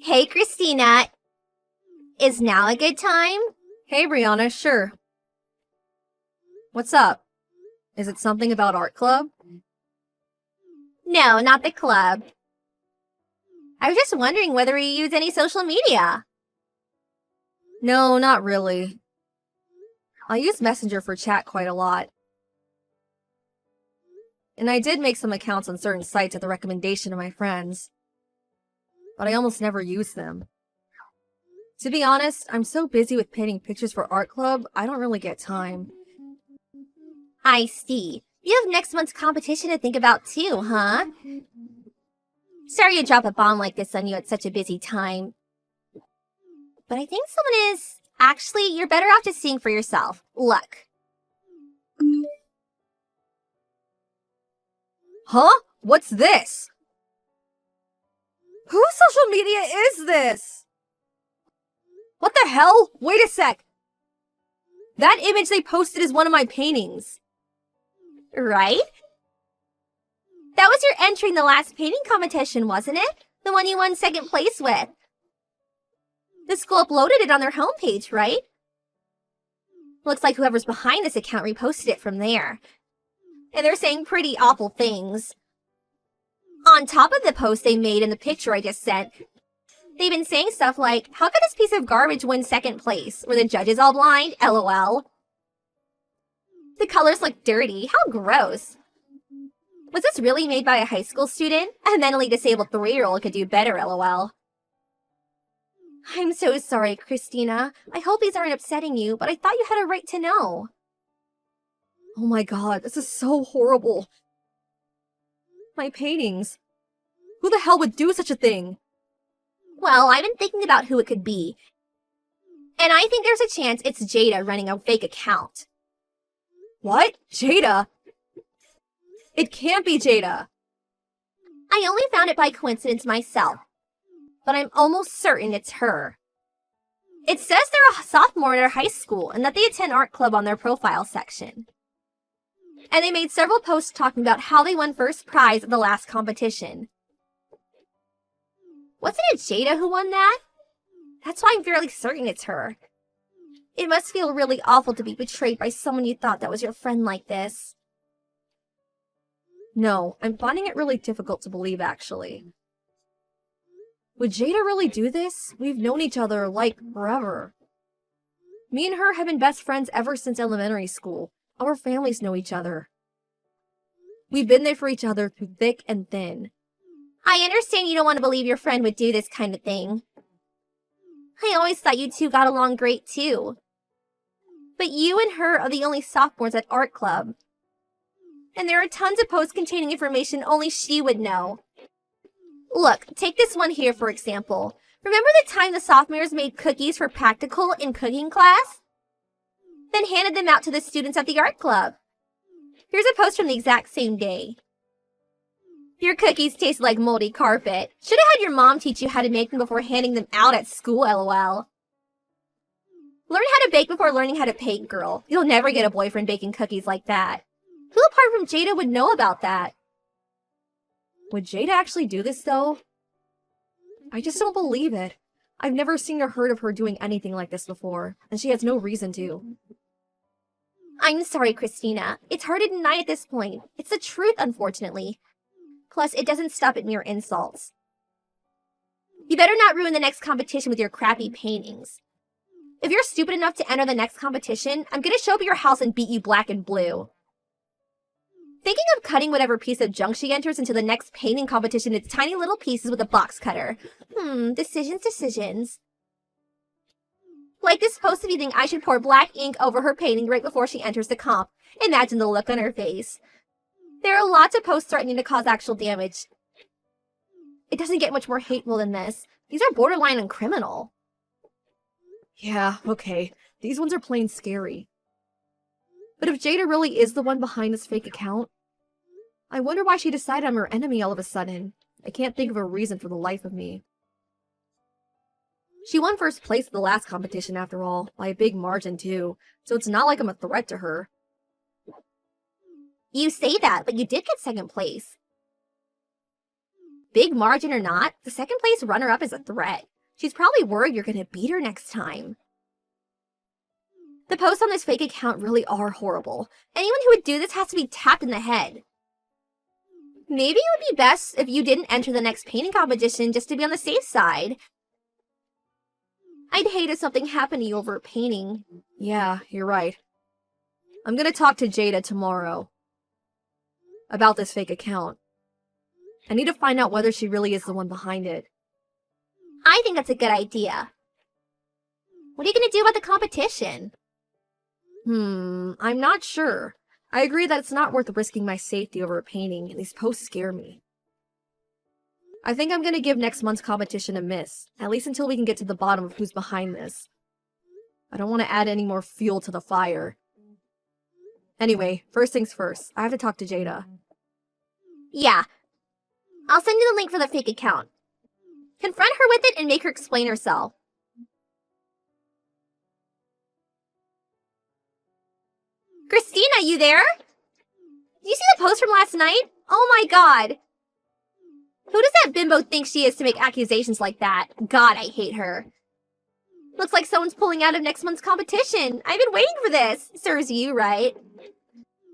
Hey, Christina. Is now a good time? Hey, Brianna, sure. What's up? Is it something about art club? No, not the club. I was just wondering whether you use any social media. No, not really. I use Messenger for chat quite a lot. And I did make some accounts on certain sites at the recommendation of my friends. But I almost never use them. To be honest, I'm so busy with painting pictures for art club, I don't really get time. I see. You have next month's competition to think about too, huh? Sorry to drop a bomb like this on you at such a busy time. But I think someone is... Actually, you're better off just seeing for yourself. Look. Huh? What's this? Whose social media is this? What the hell? Wait a sec! That image they posted is one of my paintings. Right? That was your entry in the last painting competition, wasn't it? The one you won second place with. The school uploaded it on their homepage, right? Looks like whoever's behind this account reposted it from there. And they're saying pretty awful things. On top of the post they made in the picture I just sent, they've been saying stuff like, how could this piece of garbage win second place? Were the judges all blind? LOL. The colors look dirty. How gross. Was this really made by a high school student? A mentally disabled 3-year-old could do better, LOL. I'm so sorry, Christina. I hope these aren't upsetting you, but I thought you had a right to know. Oh my god, this is so horrible. My paintings. Who the hell would do such a thing? Well, I've been thinking about who it could be. And I think there's a chance it's Jada running a fake account. What? Jada? It can't be Jada. I only found it by coincidence myself, but I'm almost certain it's her. It says they're a sophomore at our high school and that they attend art club on their profile section. And they made several posts talking about how they won first prize at the last competition. Wasn't it Jada who won that? That's why I'm fairly certain it's her. It must feel really awful to be betrayed by someone you thought that was your friend like this. No, I'm finding it really difficult to believe, actually. Would Jada really do this? We've known each other, like, forever. Me and her have been best friends ever since elementary school. Our families know each other. We've been there for each other through thick and thin. I understand you don't want to believe your friend would do this kind of thing. I always thought you two got along great too. But you and her are the only sophomores at art club. And there are tons of posts containing information only she would know. Look, take this one here for example. Remember the time the sophomores made cookies for practical in cooking class? Then handed them out to the students at the art club. Here's a post from the exact same day. Your cookies taste like moldy carpet. Should have had your mom teach you how to make them before handing them out at school, LOL. Learn how to bake before learning how to paint, girl. You'll never get a boyfriend baking cookies like that. Who apart from Jada would know about that? Would Jada actually do this, though? I just don't believe it. I've never seen or heard of her doing anything like this before, and she has no reason to. I'm sorry, Christina. It's hard to deny at this point. It's the truth, unfortunately. Plus, it doesn't stop at mere insults. You better not ruin the next competition with your crappy paintings. If you're stupid enough to enter the next competition, I'm gonna show up at your house and beat you black and blue. Thinking of cutting whatever piece of junk she enters into the next painting competition into tiny little pieces with a box cutter. Decisions. Like this post of you think I should pour black ink over her painting right before she enters the comp. Imagine the look on her face. There are lots of posts threatening to cause actual damage. It doesn't get much more hateful than this. These are borderline and criminal. Yeah, okay. These ones are plain scary. But if Jada really is the one behind this fake account, I wonder why she decided I'm her enemy all of a sudden. I can't think of a reason for the life of me. She won first place at the last competition after all, by a big margin too, so it's not like I'm a threat to her. You say that, but you did get second place. Big margin or not, the second place runner-up is a threat. She's probably worried you're gonna beat her next time. The posts on this fake account really are horrible. Anyone who would do this has to be tapped in the head. Maybe it would be best if you didn't enter the next painting competition just to be on the safe side. I'd hate if something happened to you over painting. Yeah, you're right. I'm gonna talk to Jada tomorrow about this fake account. I need to find out whether she really is the one behind it. I think that's a good idea. What are you gonna do about the competition? I'm not sure. I agree that it's not worth risking my safety over a painting, and these posts scare me. I think I'm gonna give next month's competition a miss, at least until we can get to the bottom of who's behind this. I don't want to add any more fuel to the fire. Anyway, first things first, I have to talk to Jada. Yeah. I'll send you the link for the fake account. Confront her with it and make her explain herself. Christina, you there? Did you see the post from last night? Oh my god. Who does that bimbo think she is to make accusations like that? God, I hate her. Looks like someone's pulling out of next month's competition. I've been waiting for this. Serves you, right?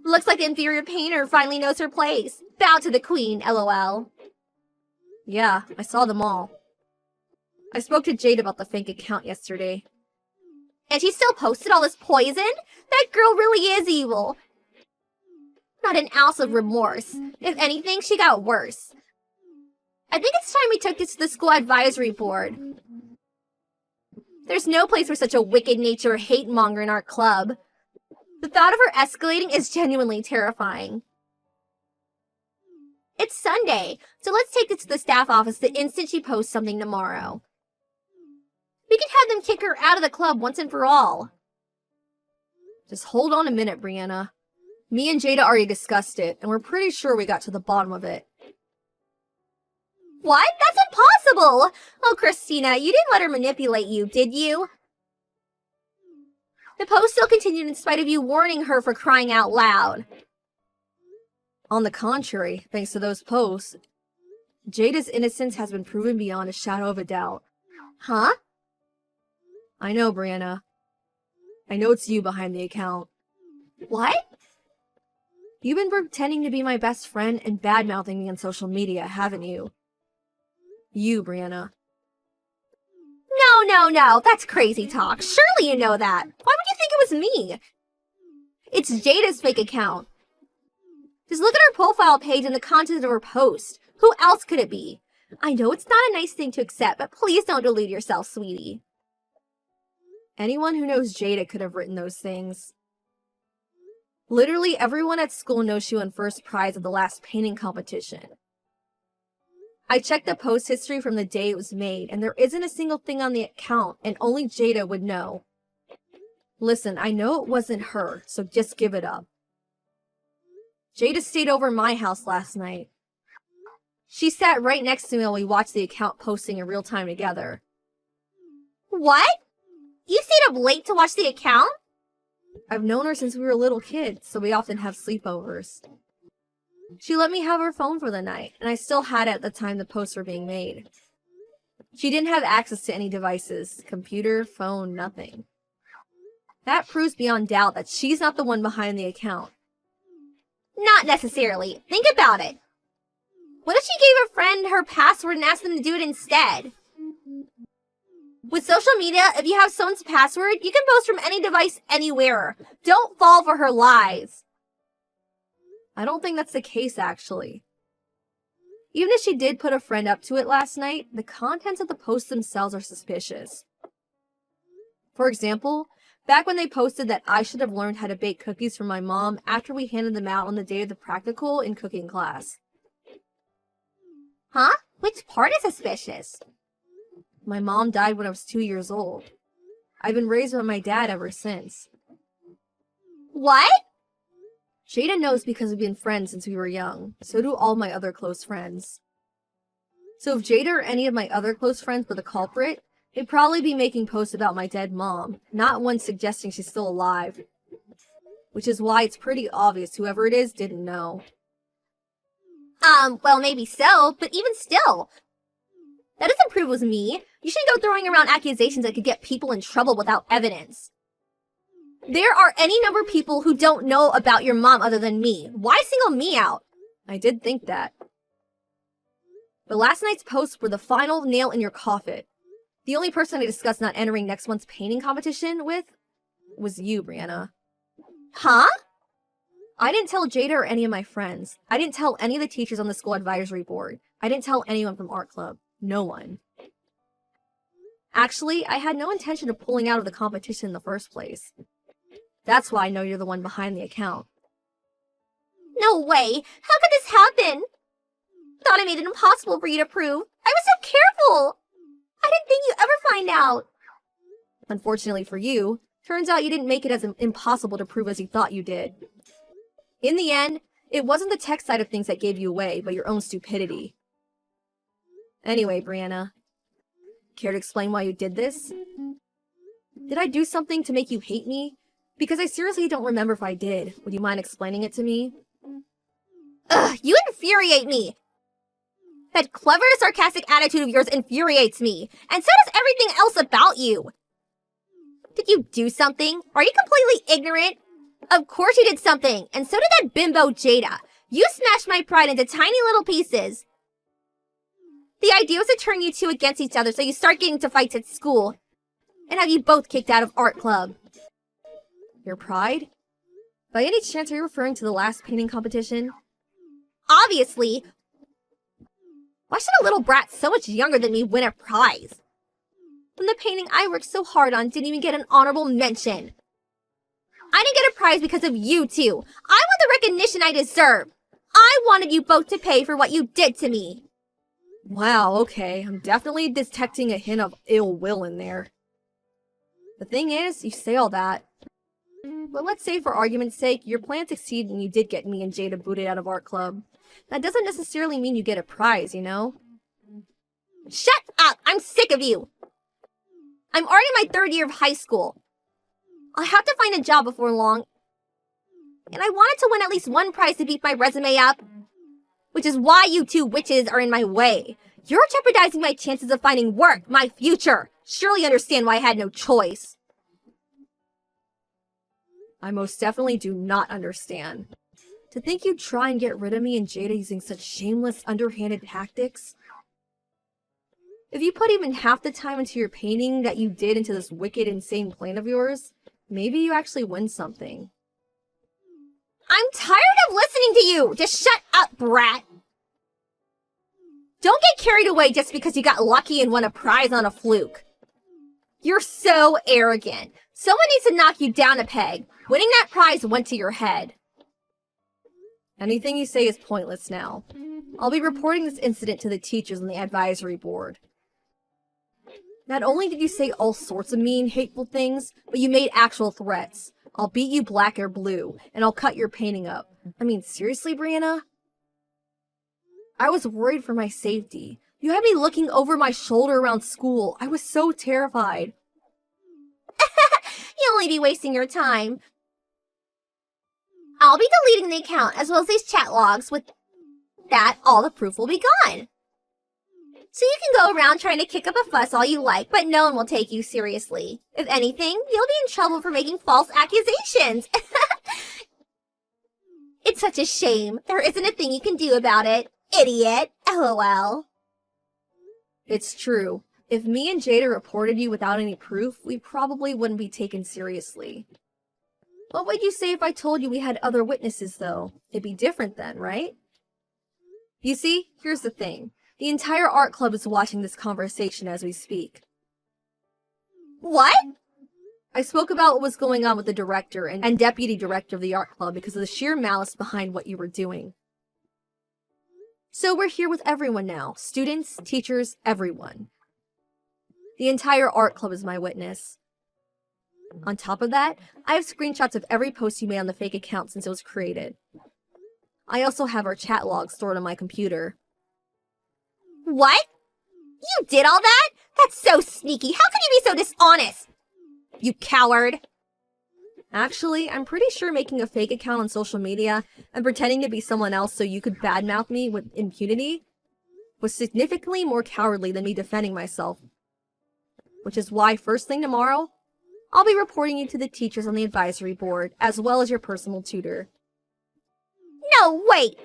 Looks like the inferior painter finally knows her place. Bow to the queen, lol. Yeah, I saw them all. I spoke to Jade about the fake account yesterday. And she still posted all this poison? That girl really is evil. Not an ounce of remorse. If anything, she got worse. I think it's time we took this to the school advisory board. There's no place for such a wicked nature hate monger in our club. The thought of her escalating is genuinely terrifying. It's Sunday, so let's take this to the staff office the instant she posts something tomorrow. We can have them kick her out of the club once and for all. Just hold on a minute, Brianna. Me and Jada already discussed it, and we're pretty sure we got to the bottom of it. What? That's impossible! Oh, Christina, you didn't let her manipulate you, did you? The post still continued in spite of you warning her for crying out loud. On the contrary, thanks to those posts, Jada's innocence has been proven beyond a shadow of a doubt. Huh? I know, Brianna. I know it's you behind the account. What? You've been pretending to be my best friend and bad-mouthing me on social media, haven't you? You, Brianna. No, that's crazy talk. Surely you know that. Why would you think it was me? It's Jada's fake account. Just look at her profile page and the content of her post. Who else could it be? I know it's not a nice thing to accept, but please don't delude yourself, sweetie. Anyone who knows Jada could have written those things. Literally everyone at school knows she won first prize at the last painting competition. I checked the post history from the day it was made, and there isn't a single thing on the account, and only Jada would know. Listen, I know it wasn't her, so just give it up. Jada stayed over at my house last night. She sat right next to me while we watched the account posting in real time together. What? You stayed up late to watch the account? I've known her since we were little kids, so we often have sleepovers. She let me have her phone for the night, and I still had it at the time the posts were being made. She didn't have access to any devices, computer, phone, nothing. That proves beyond doubt that she's not the one behind the account. Not necessarily. Think about it. What if she gave a friend her password and asked them to do it instead? With social media, if you have someone's password, you can post from any device anywhere. Don't fall for her lies. I don't think that's the case, actually. Even if she did put a friend up to it last night, the contents of the posts themselves are suspicious. For example, back when they posted that I should have learned how to bake cookies from my mom after we handed them out on the day of the practical in cooking class. Huh? Which part is suspicious? My mom died when I was 2 years old. I've been raised by my dad ever since. What? Jada knows because we've been friends since we were young. So do all my other close friends. So if Jada or any of my other close friends were the culprit, they'd probably be making posts about my dead mom, not one suggesting she's still alive. Which is why it's pretty obvious whoever it is didn't know. Well, maybe so, but even still. That doesn't prove it was me. You shouldn't go throwing around accusations that could get people in trouble without evidence. There are any number of people who don't know about your mom other than me. Why single me out? I did think that. But last night's posts were the final nail in your coffin. The only person I discussed not entering next month's painting competition with was you, Brianna. Huh? I didn't tell Jada or any of my friends. I didn't tell any of the teachers on the school advisory board. I didn't tell anyone from art club. No one. Actually, I had no intention of pulling out of the competition in the first place. That's why I know you're the one behind the account. No way! How could this happen? Thought I made it impossible for you to prove. I was so careful! I didn't think you'd ever find out. Unfortunately for you, turns out you didn't make it as impossible to prove as you thought you did. In the end, it wasn't the tech side of things that gave you away, but your own stupidity. Anyway, Brianna, care to explain why you did this? Did I do something to make you hate me? Because I seriously don't remember if I did. Would you mind explaining it to me? Ugh, you infuriate me! That clever, sarcastic attitude of yours infuriates me, and so does everything else about you. Did you do something? Are you completely ignorant? Of course you did something, and so did that bimbo Jada. You smashed my pride into tiny little pieces. The idea was to turn you two against each other so you start getting into fights at school, and have you both kicked out of art club. Your pride? By any chance are you referring to the last painting competition? Obviously. Why should a little brat so much younger than me win a prize? When the painting I worked so hard on didn't even get an honorable mention. I didn't get a prize because of you two. I want the recognition I deserve. I wanted you both to pay for what you did to me. Wow, okay. I'm definitely detecting a hint of ill will in there. The thing is, you say all that. But let's say for argument's sake, your plan succeeded and you did get me and Jada booted out of art club. That doesn't necessarily mean you get a prize, you know? Shut up! I'm sick of you! I'm already in my 3rd year of high school. I'll have to find a job before long. And I wanted to win at least one prize to beef my resume up. Which is why you two witches are in my way. You're jeopardizing my chances of finding work, my future. Surely you understand why I had no choice. I most definitely do not understand. To think you'd try and get rid of me and Jada using such shameless, underhanded tactics? If you put even half the time into your painting that you did into this wicked, insane plan of yours, maybe you actually win something. I'm tired of listening to you! Just shut up, brat! Don't get carried away just because you got lucky and won a prize on a fluke. You're so arrogant. Someone needs to knock you down a peg. Winning that prize went to your head. Anything you say is pointless now. I'll be reporting this incident to the teachers on the advisory board. Not only did you say all sorts of mean, hateful things, but you made actual threats. I'll beat you black or blue, and I'll cut your painting up. I mean, seriously, Brianna? I was worried for my safety. You had me looking over my shoulder around school. I was so terrified. You'll only be wasting your time. I'll be deleting the account as well as these chat logs. With that, all the proof will be gone. So you can go around trying to kick up a fuss all you like, but no one will take you seriously. If anything, you'll be in trouble for making false accusations. It's such a shame. There isn't a thing you can do about it. Idiot. LOL. It's true. If me and Jada reported you without any proof, we probably wouldn't be taken seriously. What would you say if I told you we had other witnesses, though? It'd be different then, right? You see, here's the thing. The entire art club is watching this conversation as we speak. What? I spoke about what was going on with the director and deputy director of the art club because of the sheer malice behind what you were doing. So we're here with everyone now. Students, teachers, everyone. The entire art club is my witness. On top of that, I have screenshots of every post you made on the fake account since it was created. I also have our chat logs stored on my computer. What? You did all that? That's so sneaky. How could you be so dishonest? You coward. Actually, I'm pretty sure making a fake account on social media and pretending to be someone else so you could badmouth me with impunity was significantly more cowardly than me defending myself. Which is why first thing tomorrow, I'll be reporting you to the teachers on the advisory board, as well as your personal tutor. No, wait!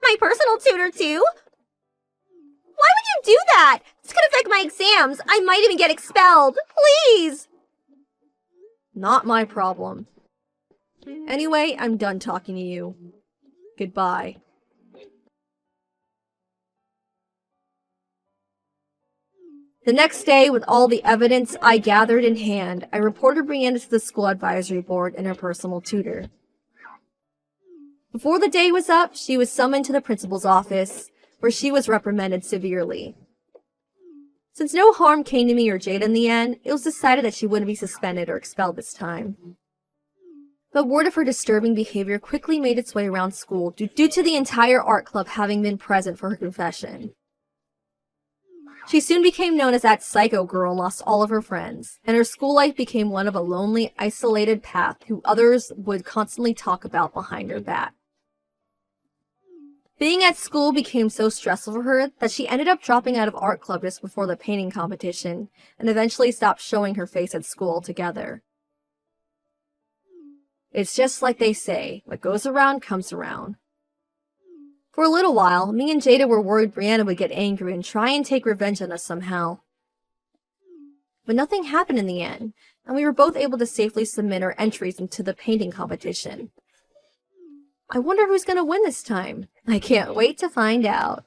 My personal tutor too? Why would you do that? It's gonna affect my exams. I might even get expelled. Please! Not my problem. Anyway, I'm done talking to you. Goodbye. The next day, with all the evidence I gathered in hand, I reported Brianna to the school advisory board and her personal tutor. Before the day was up, she was summoned to the principal's office, where she was reprimanded severely. Since no harm came to me or Jade in the end, it was decided that she wouldn't be suspended or expelled this time. But word of her disturbing behavior quickly made its way around school due to the entire art club having been present for her confession. She soon became known as that psycho girl and lost all of her friends, and her school life became one of a lonely, isolated path who others would constantly talk about behind her back. Being at school became so stressful for her that she ended up dropping out of art club just before the painting competition, and eventually stopped showing her face at school altogether. It's just like they say, what goes around comes around. For a little while, me and Jada were worried Brianna would get angry and try and take revenge on us somehow. But nothing happened in the end, and we were both able to safely submit our entries into the painting competition. I wonder who's gonna win this time. I can't wait to find out.